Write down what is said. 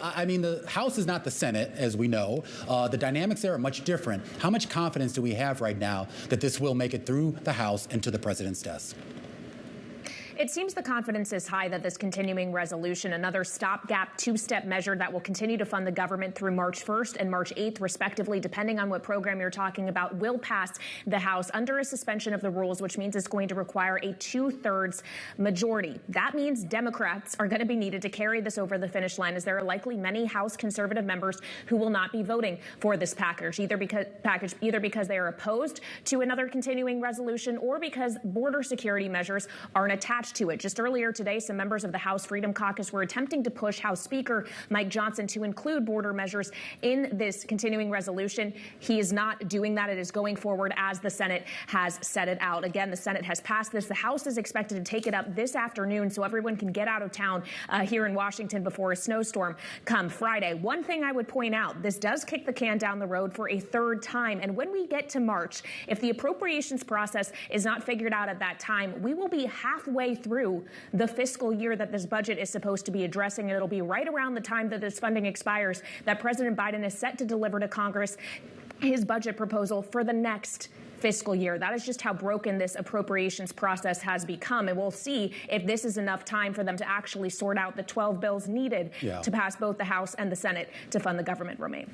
I mean, the House is not the Senate, as we know. The dynamics there are much different. How much confidence do we have right now that this will make it through the House and to the president's desk? It seems the confidence is high that this continuing resolution, another stopgap two-step measure that will continue to fund the government through March 1st and March 8th, respectively, depending on what program you're talking about, will pass the House under a suspension of the rules, which means it's going to require a 2/3 majority. That means Democrats are going to be needed to carry this over the finish line, as there are likely many House conservative members who will not be voting for this package, either because they are opposed to another continuing resolution or because border security measures aren't attached to it. Just earlier today, some members of the House Freedom Caucus were attempting to push House Speaker Mike Johnson to include border measures in this continuing resolution. He is not doing that. It is going forward as the Senate has set it out. Again, the Senate has passed this. The House is expected to take it up this afternoon so everyone can get out of town here in Washington before a snowstorm come Friday. One thing I would point out, this does kick the can down the road for a third time. And when we get to March, if the appropriations process is not figured out at that time, we will be halfway through the fiscal year that this budget is supposed to be addressing. And it'll be right around the time that this funding expires that President Biden is set to deliver to Congress his budget proposal for the next fiscal year. That is just how broken this appropriations process has become. And we'll see if this is enough time for them to actually sort out the 12 bills needed to pass both the House and the Senate to fund the government, Romaine.